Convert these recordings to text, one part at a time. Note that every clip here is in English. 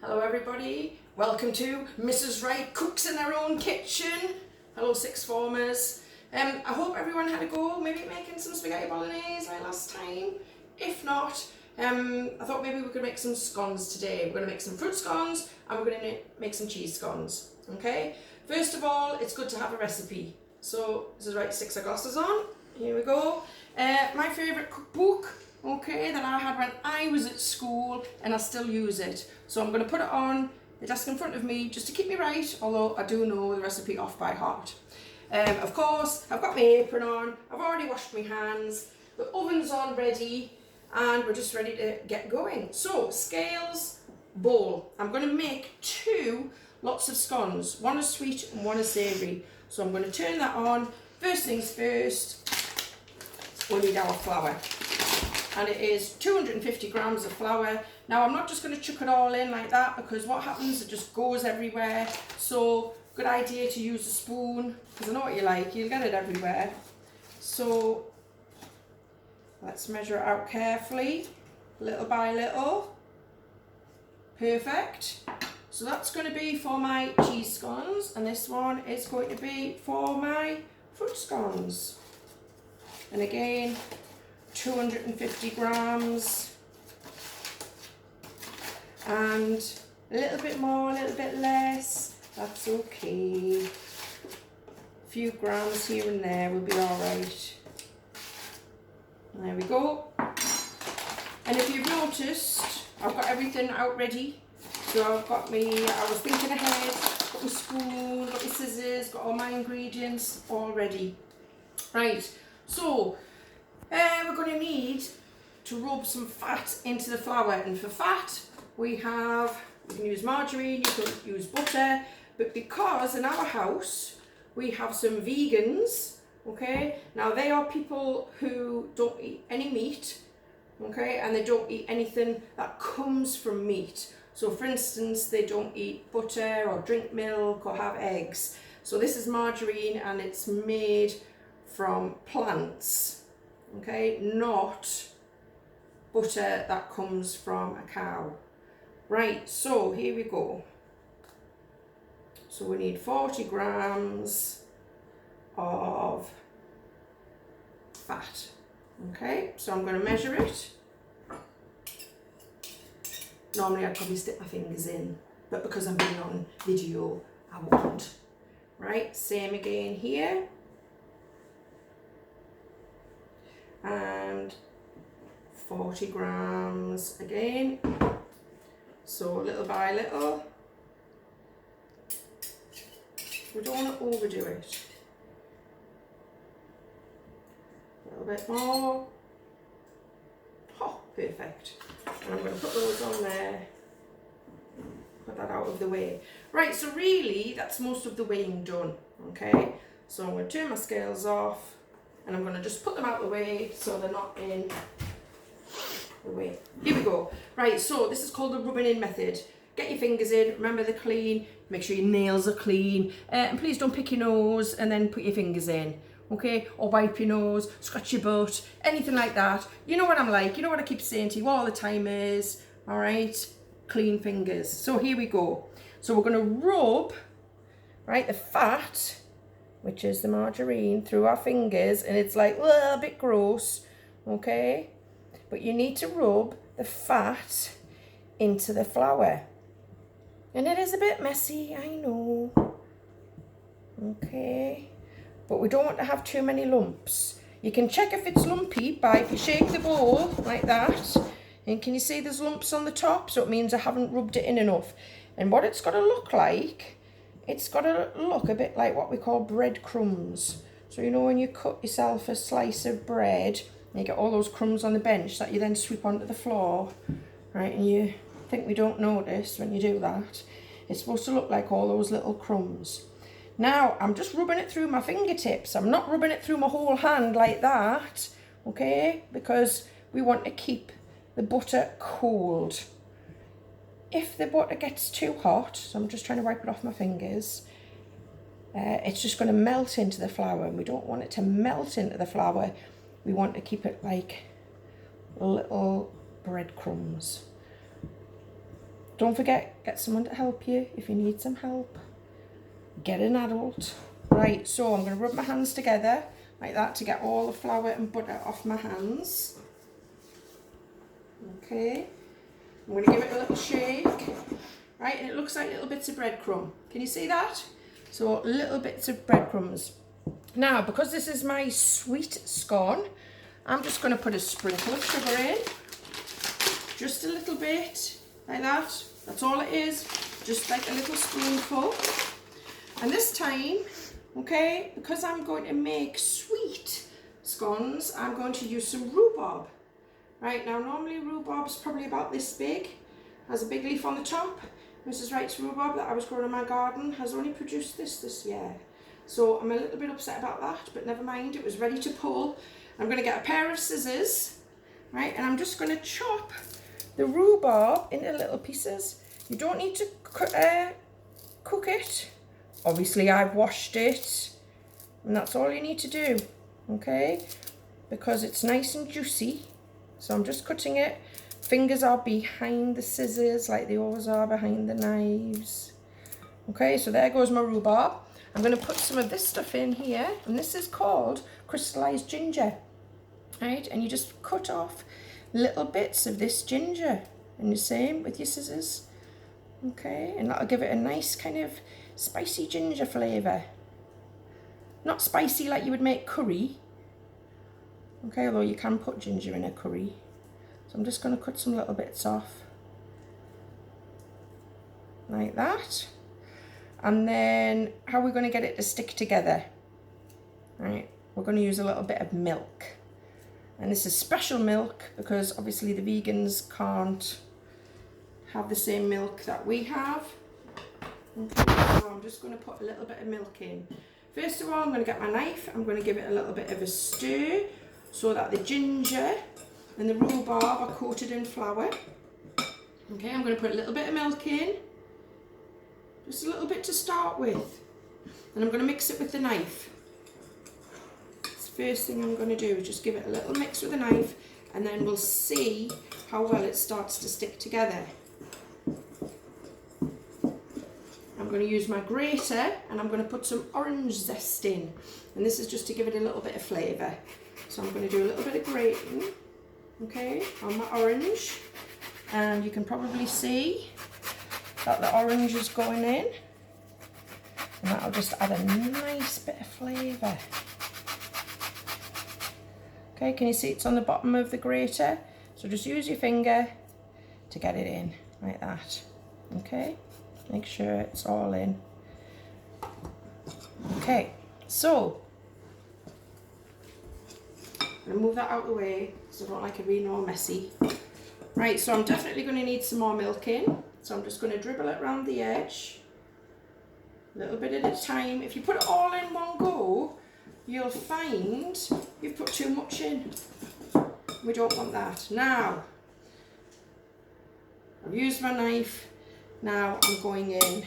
Hello everybody, welcome to Mrs Wright Cooks in Her Own Kitchen. Hello sixth formers. I hope everyone had a go, maybe making some spaghetti bolognese like last time. If not, I thought maybe we could make some scones today. We're going to make some fruit scones and we're going to make some cheese scones. Okay, first of all, it's good to have a recipe. So Mrs Wright sticks her glasses on. Here we go. My favourite cookbook, okay, that I had when I was at school, and I still use it. So I'm going to put it on the desk in front of me just to keep me right, although I do know the recipe off by heart. Of course, I've got my apron on, I've already washed my hands, the oven's on ready, and we're just ready to get going. So, scales, bowl. I'm going to make two lots of scones. One is sweet and one is savoury. So I'm going to turn that on. First things first, we need our flour. And it is 250 grams of flour. Now I'm not just going to chuck it all in like that, because what happens, it just goes everywhere. So good idea to use a spoon, because I know what you like, you'll get it everywhere. So let's measure it out carefully, little by little. Perfect. So that's going to be for my cheese scones, and this one is going to be for my fruit scones. And again, 250 grams, and a little bit more, a little bit less, that's okay. A few grams here and there will be all right. There we go. And if you've noticed, I've got everything out ready. So I've got me, I was thinking ahead, got my spoon, got my scissors, got all my ingredients all ready. Right, so we're going to need to rub some fat into the flour, and for fat we can use margarine, you can use butter, but because in our house we have some vegans, okay, now they are people who don't eat any meat, okay, and they don't eat anything that comes from meat. So for instance, they don't eat butter or drink milk or have eggs. So this is margarine, and it's made from plants, okay, not butter that comes from a cow. Right, so here we go. So we need 40 grams of fat. Okay, so I'm going to measure it. Normally I'd probably stick my fingers in, but because I'm being on video, I won't. Right, same again here. And 40 grams again. So little by little. We don't want to overdo it. A little bit more. Oh, perfect. And I'm going to put those on there. Put that out of the way. Right, so really that's most of the weighing done. Okay, so I'm going to turn my scales off, and I'm going to just put them out the way so they're not in the way. Here we go. Right, so this is called the rubbing in method. Get your fingers in, remember they're clean, make sure your nails are clean, and please don't pick your nose and then put your fingers in, okay, or wipe your nose, scratch your butt, anything like that. You know what I'm like, you know what I keep saying to you all the time is, all right, clean fingers. So here we go. So we're going to rub, right, the fat, which is the margarine, through our fingers, and it's like a bit gross, okay, but you need to rub the fat into the flour, and it is a bit messy, I know, okay, but we don't want to have too many lumps. You can check if it's lumpy by if you shake the bowl like that, and can you see there's lumps on the top? So it means I haven't rubbed it in enough. And what it's got to look like, it's got to look a bit like what we call breadcrumbs. So you know when you cut yourself a slice of bread, and you get all those crumbs on the bench that you then sweep onto the floor, right, and you think we don't notice when you do that. It's supposed to look like all those little crumbs. Now I'm just rubbing it through my fingertips. I'm not rubbing it through my whole hand like that, okay, because we want to keep the butter cold. If the butter gets too hot, so I'm just trying to wipe it off my fingers, it's just going to melt into the flour, and we don't want it to melt into the flour. We want to keep it like little breadcrumbs. don't forget, get someone to help you if you need some help. Get an adult. Right, so I'm going to rub my hands together like that to get all the flour and butter off my hands. Okay, I'm going to give it a little shake. Right, and it looks like little bits of breadcrumb. Can you see that? So little bits of breadcrumbs. Now, because this is my sweet scone, I'm just going to put a sprinkle of sugar in. Just a little bit, like that. That's all it is, just like a little spoonful. And this time, okay, because I'm going to make sweet scones, I'm going to use some rhubarb. Right, now normally rhubarb's probably about this big, has a big leaf on the top. Mrs Wright's rhubarb that I was growing in my garden has only produced this year. So I'm a little bit upset about that, but never mind, it was ready to pull. I'm going to get a pair of scissors, right, and I'm just going to chop the rhubarb into little pieces. You don't need to cook it. Obviously I've washed it, and that's all you need to do, okay, because it's nice and juicy. So I'm just cutting it. Fingers are behind the scissors like they always are behind the knives. Okay, so there goes my rhubarb. I'm going to put some of this stuff in here, and this is called crystallized ginger, right, and you just cut off little bits of this ginger, and the same with your scissors. Okay, and that'll give it a nice kind of spicy ginger flavour. Not spicy like you would make curry. Okay, although you can put ginger in a curry. So I'm just going to cut some little bits off. Like that. And then how are we going to get it to stick together? Right, we're going to use a little bit of milk. And this is special milk because obviously the vegans can't have the same milk that we have. Okay, so I'm just going to put a little bit of milk in. First of all, I'm going to get my knife. I'm going to give it a little bit of a stir so that the ginger and the rhubarb are coated in flour. Okay, I'm going to put a little bit of milk in. Just a little bit to start with. And I'm going to mix it with the knife. First thing I'm going to do is just give it a little mix with a knife, and then we'll see how well it starts to stick together. I'm going to use my grater, and I'm going to put some orange zest in, and this is just to give it a little bit of flavour. So I'm going to do a little bit of grating, okay, on my orange, and you can probably see that the orange is going in, and that'll just add a nice bit of flavour. Okay, can you see it's on the bottom of the grater? So just use your finger to get it in, like that. Okay, make sure it's all in. Okay, so I'm going to move that out of the way because I don't like it being all messy. Right, so I'm definitely going to need some more milk in. So I'm just going to dribble it around the edge, a little bit at a time. If you put it all in one go, you'll find you've put too much in. We don't want that. Now, I've used my knife. Now I'm going in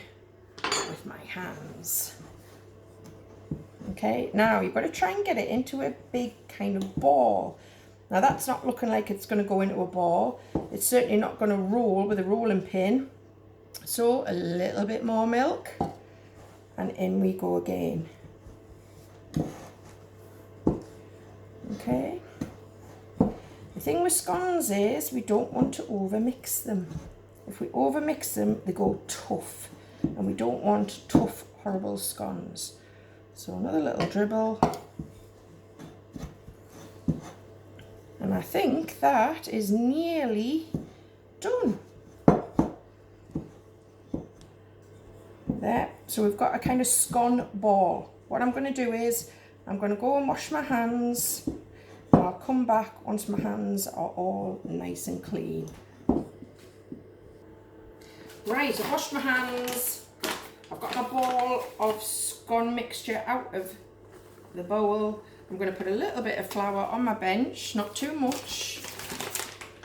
with my hands. Okay, now you've got to try and get it into a big kind of ball. Now that's not looking like it's going to go into a ball. It's certainly not going to roll with a rolling pin. So a little bit more milk, and in we go again. Okay. The thing with scones is we don't want to overmix them. If we overmix them, they go tough, and we don't want tough, horrible scones. So another little dribble. And I think that is nearly done. There. So we've got a kind of scone ball. What I'm going to do is I'm going to go and wash my hands, and I'll come back once my hands are all nice and clean. Right, I've washed my hands. I've got my ball of scone mixture out of the bowl. I'm going to put a little bit of flour on my bench, not too much.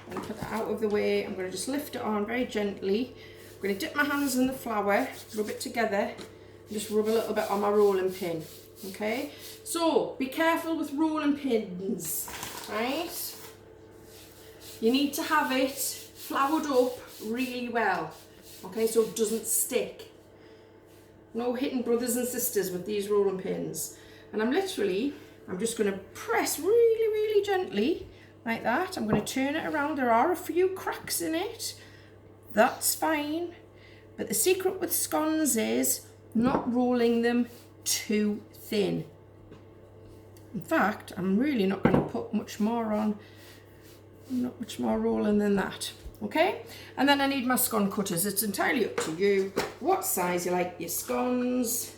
I'm going to put that out of the way. I'm going to just lift it on very gently. I'm going to dip my hands in the flour, rub it together, and just rub a little bit on my rolling pin. Okay, so be careful with rolling pins, right? You need to have it floured up really well. okay, so it doesn't stick. No hitting brothers and sisters with these rolling pins. And I'm just going to press really, really gently like that. I'm going to turn it around. There are a few cracks in it. That's fine. But the secret with scones is not rolling them too thin. In fact, I'm really not going to put much more on, not much more rolling than that. Okay, and then I need my scone cutters. It's entirely up to you what size you like your scones.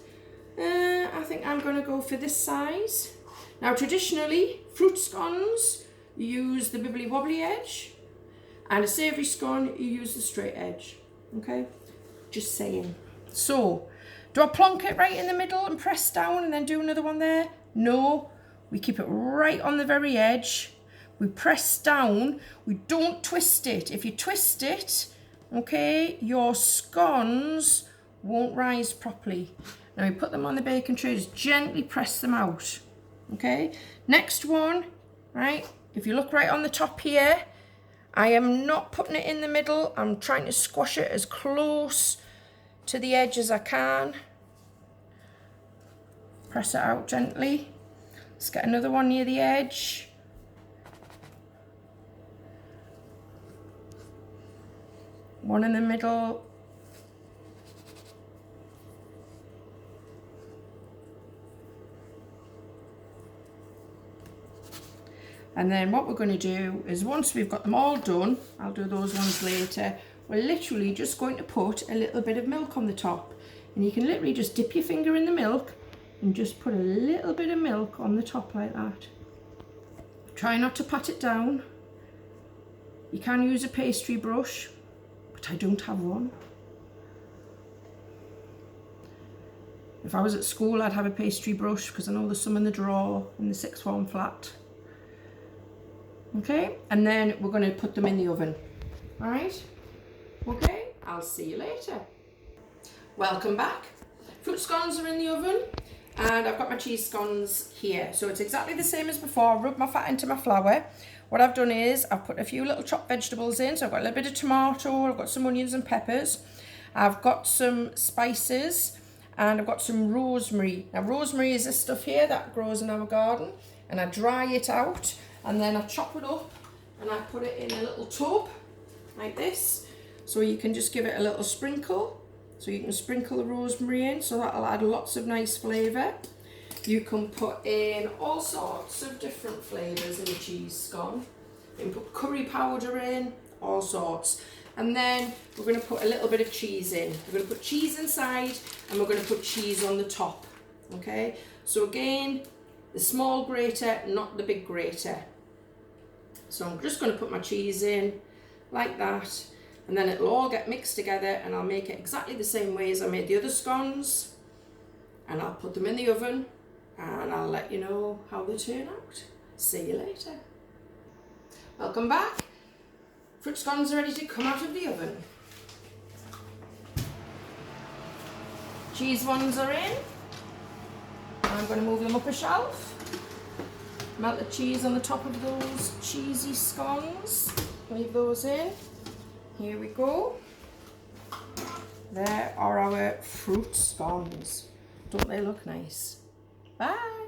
I think I'm going to go for this size. Now, traditionally, fruit scones, you use the bibbly wobbly edge, and a savoury scone, you use the straight edge. Okay, just saying. So, do I plonk it right in the middle and press down and then do another one there? No, we keep it right on the very edge. We press down, we don't twist it. If you twist it, okay, your scones won't rise properly. Now we put them on the baking tray, just gently press them out, okay? Next one, right, if you look right on the top here, I am not putting it in the middle. I'm trying to squash it as close to the edge as I can. Press it out gently. Let's get another one near the edge. One in the middle. And then what we're going to do is, once we've got them all done, I'll do those ones later, we're literally just going to put a little bit of milk on the top. And you can literally just dip your finger in the milk and just put a little bit of milk on the top like that. Try not to pat it down. You can use a pastry brush, but I don't have one. If I was at school, I'd have a pastry brush because I know there's some in the drawer in the sixth form flat. Okay, and then we're going to put them in the oven. All right, okay, I'll see you later. Welcome back. Fruit scones are in the oven, and I've got my cheese scones here. So it's exactly the same as before. I rubbed my fat into my flour. What I've done is I've put a few little chopped vegetables in. So I've got a little bit of tomato, I've got some onions and peppers, I've got some spices, and I've got some rosemary. Now rosemary is this stuff here that grows in our garden, and I dry it out, and then I chop it up and I put it in a little tub like this. So you can just give it a little sprinkle. So you can sprinkle the rosemary in, so that'll add lots of nice flavour. You can put in all sorts of different flavours in a cheese scone. You can put curry powder in, all sorts. And then we're going to put a little bit of cheese in. We're going to put cheese inside, and we're going to put cheese on the top. Okay, so again, the small grater, not the big grater. So I'm just going to put my cheese in like that, and then it'll all get mixed together, and I'll make it exactly the same way as I made the other scones, and I'll put them in the oven, and I'll let you know how they turn out. See you later. Welcome back. Fruit scones are ready to come out of the oven. Cheese ones are in. I'm going to move them up a shelf. Melt the cheese on the top of those cheesy scones. Leave those in. Here we go. There are our fruit scones. Don't they look nice? Bye.